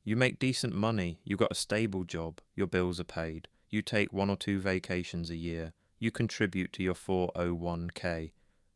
You make decent money, you got a stable job, your bills are paid, you take 1 or 2 vacations a year, you contribute to your 401k.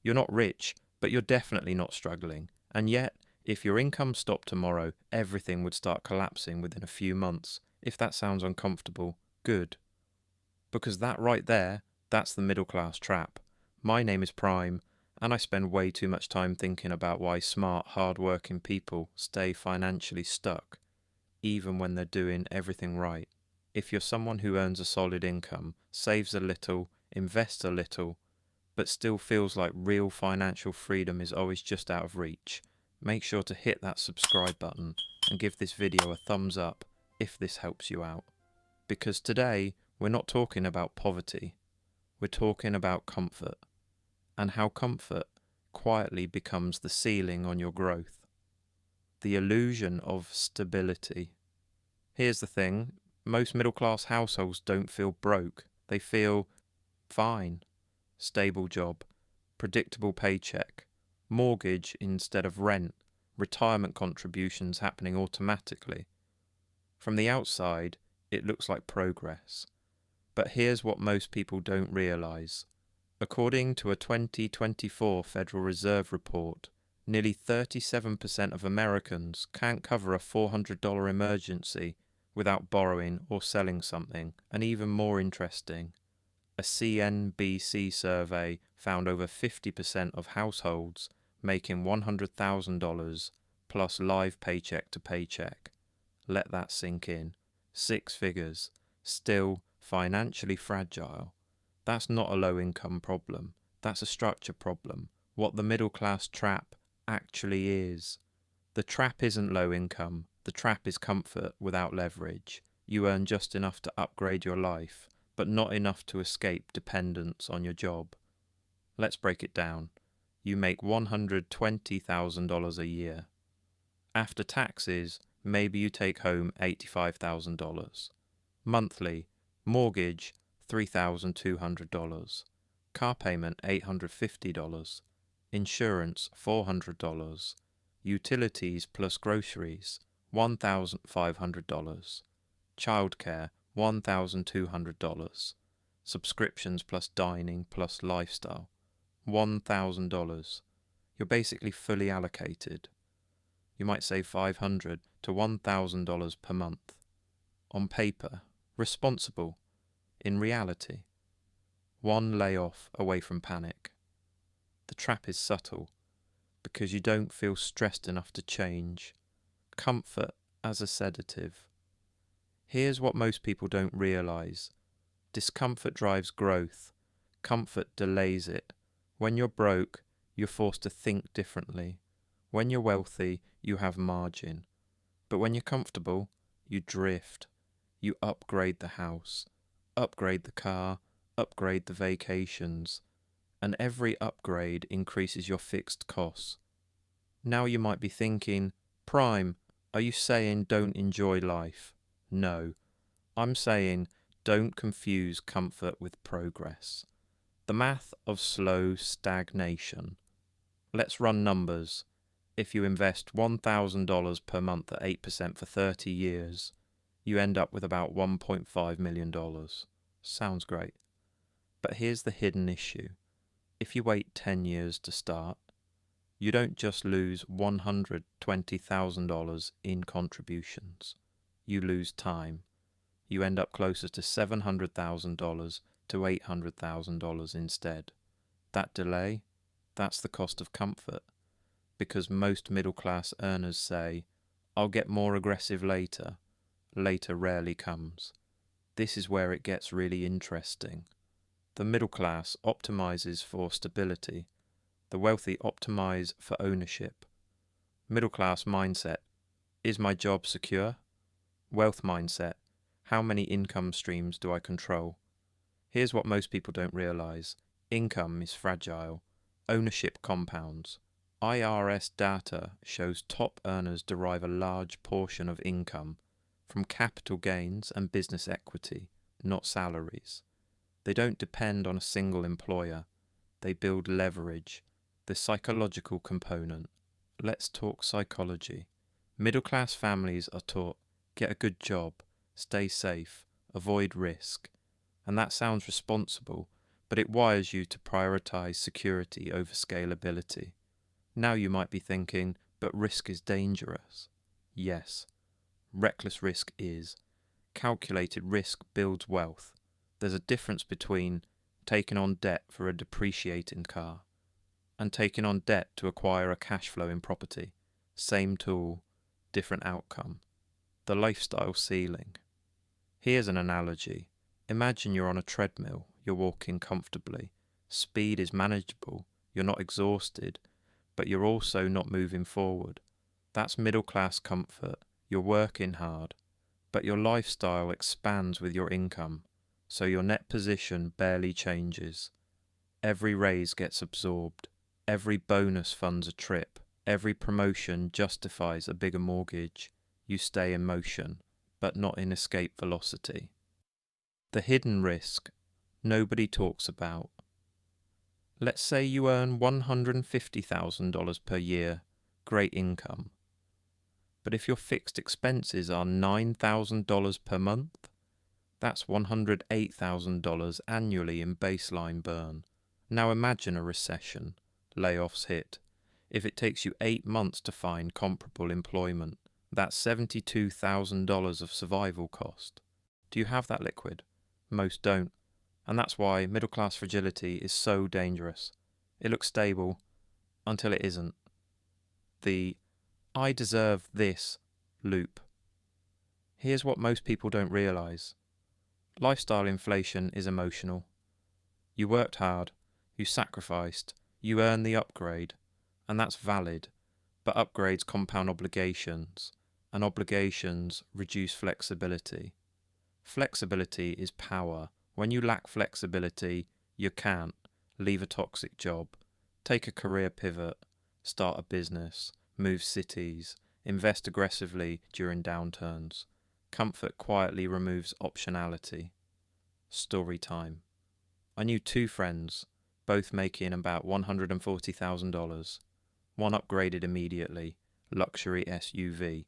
You're not rich, but you're definitely not struggling. And yet, if your income stopped tomorrow, everything would start collapsing within a few months. If that sounds uncomfortable, good. Because that right there, that's the middle class trap. My name is Prime, and I spend way too much time thinking about why smart, hard-working people stay financially stuck, even when they're doing everything right. If you're someone who earns a solid income, saves a little, invests a little, but still feels like real financial freedom is always just out of reach, make sure to hit that subscribe button and give this video a thumbs up if this helps you out. Because today, we're not talking about poverty, we're talking about comfort, and how comfort quietly becomes the ceiling on your growth. The illusion of stability. Here's the thing, most middle-class households don't feel broke, they feel fine. Stable job, predictable paycheck, mortgage instead of rent, retirement contributions happening automatically. From the outside, it looks like progress. But here's what most people don't realise. According to a 2024 Federal Reserve report, nearly 37% of Americans can't cover a $400 emergency without borrowing or selling something. And even more interesting, a CNBC survey found over 50% of households making $100,000 plus live paycheck to paycheck. Let that sink in. 6 figures, still financially fragile. That's not a low-income problem. That's a structure problem. What the middle-class trap actually is. The trap isn't low income. The trap is comfort without leverage. You earn just enough to upgrade your life, but not enough to escape dependence on your job. Let's break it down. You make $120,000 a year. After taxes, maybe you take home $85,000. Monthly, mortgage, $3,200. Car payment, $850. Insurance, $400. Utilities plus groceries, $1,500. Childcare, $1,200. Subscriptions plus dining plus lifestyle, $1,000. You're basically fully allocated. You might save $500 to $1,000 per month. On paper, responsible. In reality, one layoff away from panic. The trap is subtle, because you don't feel stressed enough to change. Comfort as a sedative. Here's what most people don't realise. Discomfort drives growth. Comfort delays it. When you're broke, you're forced to think differently. When you're wealthy, you have margin. But when you're comfortable, you drift. You upgrade the house, upgrade the car, upgrade the vacations, and every upgrade increases your fixed costs. Now you might be thinking, Prime, are you saying don't enjoy life? No, I'm saying don't confuse comfort with progress. The math of slow stagnation. Let's run numbers. If you invest $1,000 per month at 8% for 30 years, you end up with about $1.5 million. Sounds great. But here's the hidden issue. If you wait 10 years to start, you don't just lose $120,000 in contributions. You lose time. You end up closer to $700,000 to $800,000 instead. That delay, that's the cost of comfort. Because most middle-class earners say, I'll get more aggressive later. Later rarely comes. This is where it gets really interesting. The middle class optimizes for stability. The wealthy optimize for ownership. Middle class mindset, is my job secure? Wealth mindset, how many income streams do I control? Here's what most people don't realize. Income is fragile. Ownership compounds. IRS data shows top earners derive a large portion of income from capital gains and business equity, not salaries. They don't depend on a single employer. They build leverage, the psychological component. Let's talk psychology. Middle-class families are taught, Get a good job, stay safe, avoid risk. And that sounds responsible, but it wires you to prioritize security over scalability. Now you might be thinking, but risk is dangerous. Yes, reckless risk is. Calculated risk builds wealth. There's a difference between taking on debt for a depreciating car and taking on debt to acquire a cash flowing property. Same tool, different outcome. The lifestyle ceiling. Here's an analogy. Imagine you're on a treadmill, you're walking comfortably. Speed is manageable, you're not exhausted, but you're also not moving forward. That's middle class comfort. You're working hard, but your lifestyle expands with your income, so your net position barely changes. Every raise gets absorbed. Every bonus funds a trip. Every promotion justifies a bigger mortgage. You stay in motion, but not in escape velocity. The hidden risk nobody talks about. Let's say you earn $150,000 per year, great income. But if your fixed expenses are $9,000 per month, that's $108,000 annually in baseline burn. Now imagine a recession, layoffs hit. If it takes you 8 months to find comparable employment, that's $72,000 of survival cost. Do you have that liquid? Most don't. And that's why middle-class fragility is so dangerous. It looks stable until it isn't. The I deserve this loop. Here's what most people don't realise. Lifestyle inflation is emotional. You worked hard, you sacrificed, you earned the upgrade, and that's valid, but upgrades compound obligations, and obligations reduce flexibility. Flexibility is power. When you lack flexibility, you can't leave a toxic job, take a career pivot, start a business, move cities, invest aggressively during downturns. Comfort quietly removes optionality. Story time. I knew 2 friends, both making about $140,000. One upgraded immediately, luxury SUV,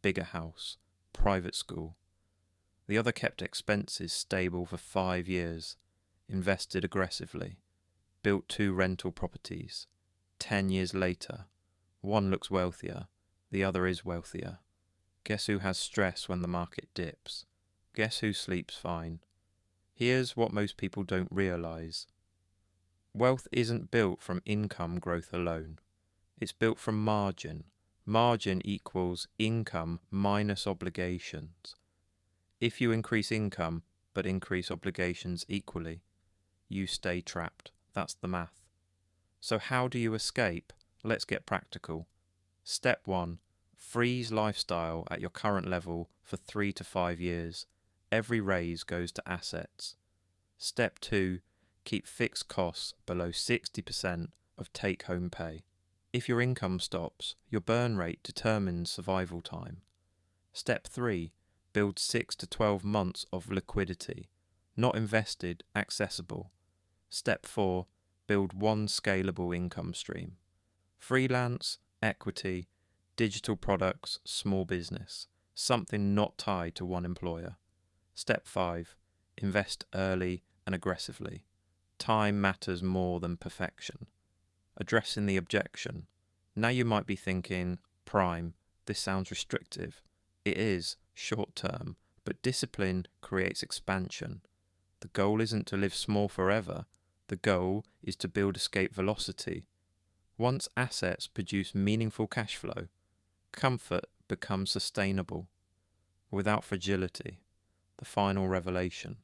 bigger house, private school. The other kept expenses stable for 5 years, invested aggressively, built 2 rental properties. 10 years later, one looks wealthier, the other is wealthier. Guess who has stress when the market dips? Guess who sleeps fine? Here's what most people don't realise. Wealth isn't built from income growth alone. It's built from margin. Margin equals income minus obligations. If you increase income but increase obligations equally, you stay trapped. That's the math. So how do you escape? Let's get practical. Step 1. Freeze lifestyle at your current level for 3 to 5 years. Every raise goes to assets. Step 2. Keep fixed costs below 60% of take-home pay. If your income stops, your burn rate determines survival time. Step 3. Build 6 to 12 months of liquidity. Not invested, accessible. Step 4. Build one scalable income stream. Freelance, equity, digital products, small business. Something not tied to one employer. Step 5. Invest early and aggressively. Time matters more than perfection. Addressing the objection. Now you might be thinking, Prime, this sounds restrictive. It is, short term, but discipline creates expansion. The goal isn't to live small forever. The goal is to build escape velocity. Once assets produce meaningful cash flow, comfort becomes sustainable. Without fragility, the final revelation.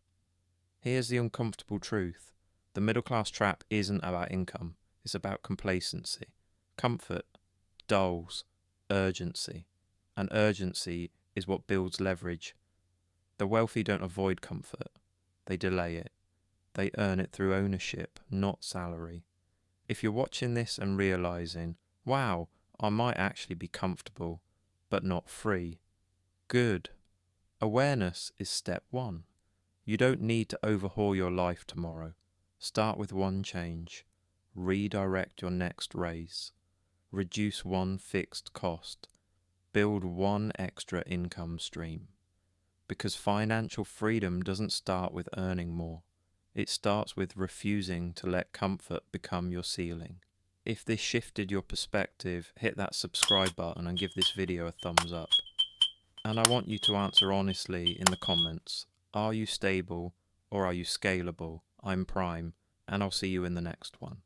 Here's the uncomfortable truth. The middle class trap isn't about income, it's about complacency. Comfort dulls urgency, and urgency is what builds leverage. The wealthy don't avoid comfort, they delay it. They earn it through ownership, not salary. If you're watching this and realising, wow, I might actually be comfortable, but not free. Good. Awareness is step 1. You don't need to overhaul your life tomorrow. Start with one change. Redirect your next raise. Reduce one fixed cost. build one extra income stream. Because financial freedom doesn't start with earning more. It starts with refusing to let comfort become your ceiling. If this shifted your perspective, hit that subscribe button and give this video a thumbs up. And I want you to answer honestly in the comments. Are you stable or are you scalable? I'm Prime, and I'll see you in the next one.